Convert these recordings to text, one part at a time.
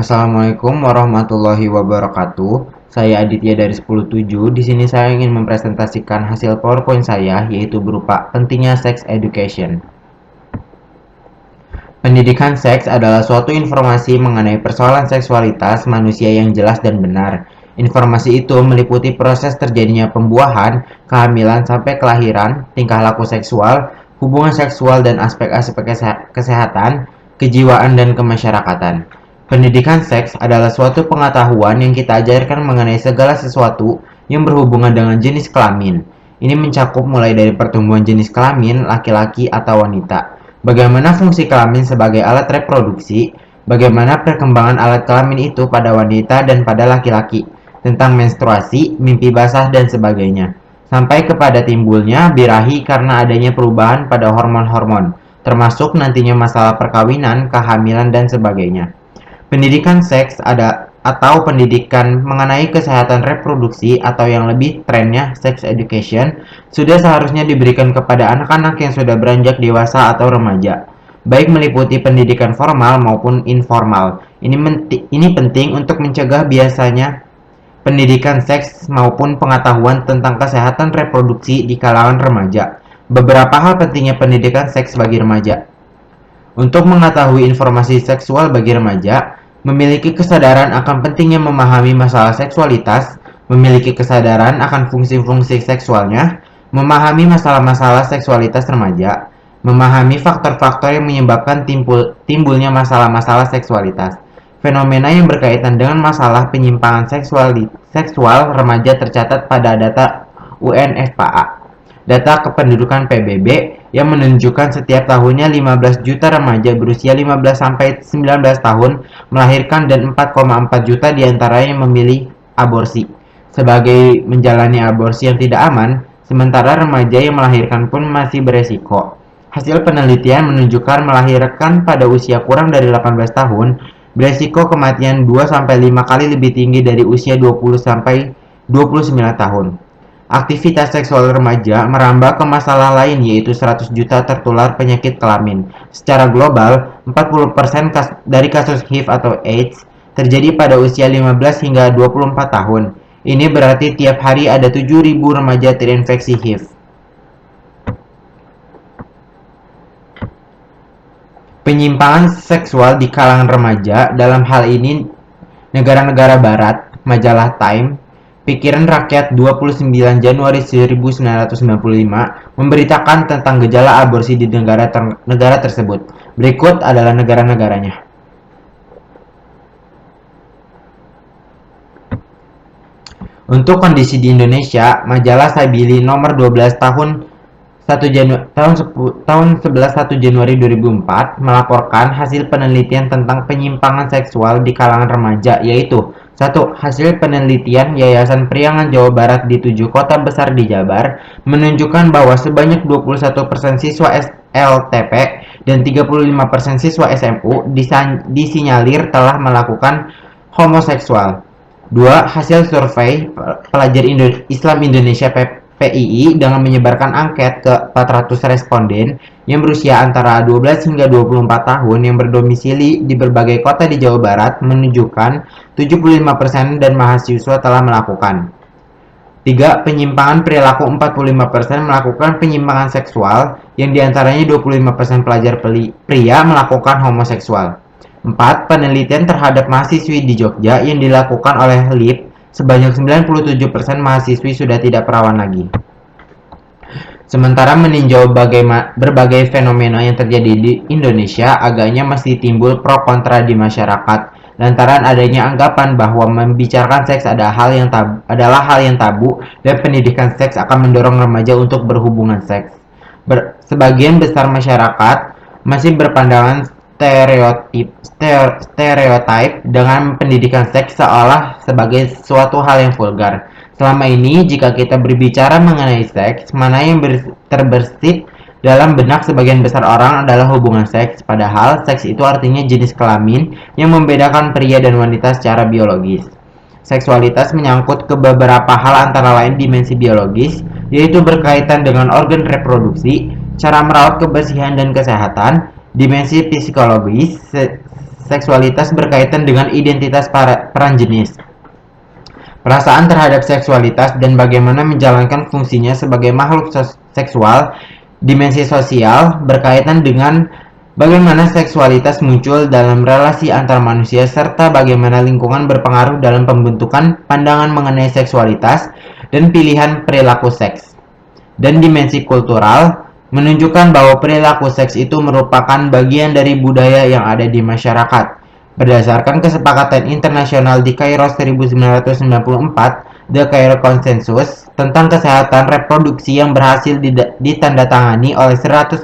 Assalamualaikum warahmatullahi wabarakatuh. Saya Aditya dari 107. Di sini saya ingin mempresentasikan hasil PowerPoint saya, yaitu berupa pentingnya sex education. Pendidikan seks adalah suatu informasi mengenai persoalan seksualitas manusia yang jelas dan benar. Informasi itu meliputi proses terjadinya pembuahan, kehamilan sampai kelahiran, tingkah laku seksual, hubungan seksual dan aspek-aspek kesehatan, kejiwaan dan kemasyarakatan. Pendidikan seks adalah suatu pengetahuan yang kita ajarkan mengenai segala sesuatu yang berhubungan dengan jenis kelamin. Ini mencakup mulai dari pertumbuhan jenis kelamin, laki-laki atau wanita, bagaimana fungsi kelamin sebagai alat reproduksi, bagaimana perkembangan alat kelamin itu pada wanita dan pada laki-laki, tentang menstruasi, mimpi basah dan sebagainya, sampai kepada timbulnya birahi karena adanya perubahan pada hormon-hormon, termasuk nantinya masalah perkawinan, kehamilan dan sebagainya. Pendidikan seks atau pendidikan mengenai kesehatan reproduksi atau yang lebih trennya sex education sudah seharusnya diberikan kepada anak-anak yang sudah beranjak dewasa atau remaja, baik meliputi pendidikan formal maupun informal. Ini penting untuk mencegah biasanya pendidikan seks maupun pengetahuan tentang kesehatan reproduksi di kalangan remaja. Beberapa hal pentingnya pendidikan seks bagi remaja. Untuk mengetahui informasi seksual bagi remaja, memiliki kesadaran akan pentingnya memahami masalah seksualitas, memiliki kesadaran akan fungsi-fungsi seksualnya, memahami masalah-masalah seksualitas remaja, memahami faktor-faktor yang menyebabkan timbulnya masalah-masalah seksualitas. Fenomena yang berkaitan dengan masalah penyimpangan seksual remaja tercatat pada data UNFPA. Data kependudukan PBB yang menunjukkan setiap tahunnya 15 juta remaja berusia 15 sampai 19 tahun melahirkan dan 4,4 juta diantaranya memilih aborsi sebagai menjalani aborsi yang tidak aman, sementara remaja yang melahirkan pun masih beresiko. Hasil penelitian menunjukkan melahirkan pada usia kurang dari 18 tahun beresiko kematian 2-5 kali lebih tinggi dari usia 20-29 tahun. Aktivitas seksual remaja merambah ke masalah lain yaitu 100 juta tertular penyakit kelamin. Secara global, 40% dari kasus HIV atau AIDS terjadi pada usia 15 hingga 24 tahun. Ini berarti tiap hari ada 7.000 remaja terinfeksi HIV. Penyimpangan seksual di kalangan remaja, dalam hal ini negara-negara barat, majalah Time, Pikiran Rakyat 29 Januari 1995 memberitakan tentang gejala aborsi di negara tersebut. Berikut adalah negara-negaranya. Untuk kondisi di Indonesia, majalah Sabili nomor 12 tahun 11 1 Januari 2004 melaporkan hasil penelitian tentang penyimpangan seksual di kalangan remaja, yaitu 1. Hasil penelitian Yayasan Priangan Jawa Barat di 7 kota besar di Jabar menunjukkan bahwa sebanyak 21% siswa SLTP dan 35% siswa SMU disinyalir telah melakukan homoseksual. 2. Hasil survei pelajar Islam Indonesia PII dengan menyebarkan angket ke 400 responden yang berusia antara 12 hingga 24 tahun yang berdomisili di berbagai kota di Jawa Barat menunjukkan 75% dan mahasiswa telah melakukan. 3. Penyimpangan perilaku 45% melakukan penyimpangan seksual yang diantaranya 25% pelajar pria melakukan homoseksual. 4. Penelitian terhadap mahasiswi di Jogja yang dilakukan oleh LIP sebanyak 97% mahasiswi sudah tidak perawan lagi. Sementara meninjau berbagai fenomena yang terjadi di Indonesia, agaknya masih timbul pro kontra di masyarakat lantaran adanya anggapan bahwa membicarakan seks adalah hal yang tabu dan pendidikan seks akan mendorong remaja untuk berhubungan seks. Sebagian besar masyarakat masih berpandangan stereotip dengan pendidikan seks seolah sebagai suatu hal yang vulgar. Selama ini, jika kita berbicara mengenai seks, mana yang terbersit dalam benak sebagian besar orang adalah hubungan seks, padahal seks itu artinya jenis kelamin yang membedakan pria dan wanita secara biologis. Seksualitas menyangkut ke beberapa hal antara lain dimensi biologis, yaitu berkaitan dengan organ reproduksi, cara merawat kebersihan dan kesehatan, dimensi psikologis, seksualitas berkaitan dengan identitas peran jenis, perasaan terhadap seksualitas, dan bagaimana menjalankan fungsinya sebagai makhluk seksual. Dimensi sosial berkaitan dengan bagaimana seksualitas muncul dalam relasi antar manusia serta bagaimana lingkungan berpengaruh dalam pembentukan pandangan mengenai seksualitas dan pilihan perilaku seks. Dan dimensi kultural menunjukkan bahwa perilaku seks itu merupakan bagian dari budaya yang ada di masyarakat. Berdasarkan kesepakatan internasional di Kairo 1994, The Cairo Consensus tentang kesehatan reproduksi yang berhasil ditandatangani oleh 184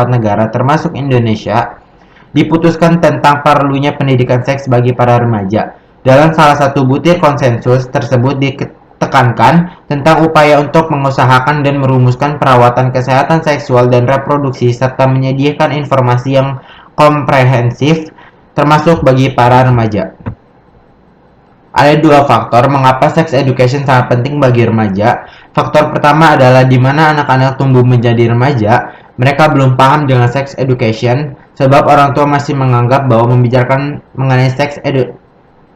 negara termasuk Indonesia, diputuskan tentang perlunya pendidikan seks bagi para remaja. Dalam salah satu butir konsensus tersebut ditekankan tentang upaya untuk mengusahakan dan merumuskan perawatan kesehatan seksual dan reproduksi serta menyediakan informasi yang komprehensif termasuk bagi para remaja. Ada dua faktor mengapa sex education sangat penting bagi remaja. Faktor pertama adalah di mana anak-anak tumbuh menjadi remaja, mereka belum paham dengan sex education sebab orang tua masih menganggap bahwa membicarakan mengenai sex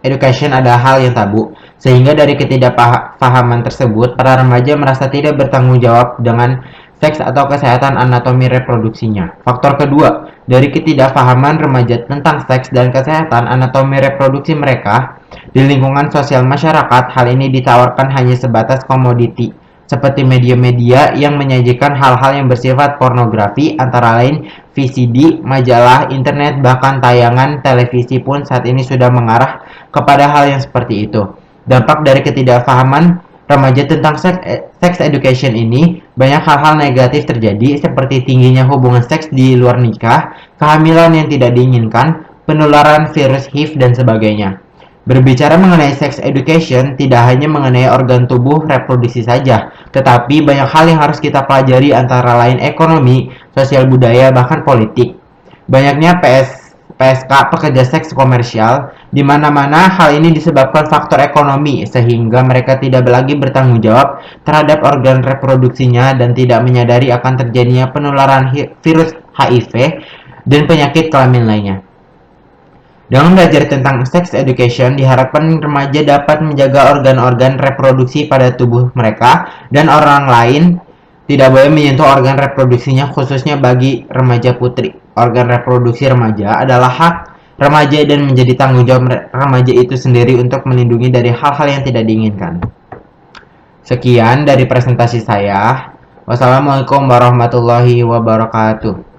education adalah hal yang tabu. Sehingga dari ketidakpahaman tersebut, para remaja merasa tidak bertanggung jawab dengan seks atau kesehatan anatomi reproduksinya. Faktor kedua, dari ketidakpahaman remaja tentang seks dan kesehatan anatomi reproduksi mereka, di lingkungan sosial masyarakat, hal ini ditawarkan hanya sebatas komoditi, seperti media-media yang menyajikan hal-hal yang bersifat pornografi, antara lain VCD, majalah, internet, bahkan tayangan televisi pun saat ini sudah mengarah kepada hal yang seperti itu. Dampak dari ketidakpahaman remaja tentang sex education ini, banyak hal-hal negatif terjadi seperti tingginya hubungan seks di luar nikah, kehamilan yang tidak diinginkan, penularan virus HIV, dan sebagainya. Berbicara mengenai sex education tidak hanya mengenai organ tubuh reproduksi saja, tetapi banyak hal yang harus kita pelajari antara lain ekonomi, sosial budaya, bahkan politik. Banyaknya PSK pekerja seks komersial, di mana-mana hal ini disebabkan faktor ekonomi sehingga mereka tidak lagi bertanggung jawab terhadap organ reproduksinya dan tidak menyadari akan terjadinya penularan virus HIV dan penyakit kelamin lainnya. Dengan belajar tentang sex education, diharapkan remaja dapat menjaga organ-organ reproduksi pada tubuh mereka dan orang lain tidak boleh menyentuh organ reproduksinya, khususnya bagi remaja putri. Organ reproduksi remaja adalah hak remaja dan menjadi tanggung jawab remaja itu sendiri untuk melindungi dari hal-hal yang tidak diinginkan. Sekian dari presentasi saya. Wassalamualaikum warahmatullahi wabarakatuh.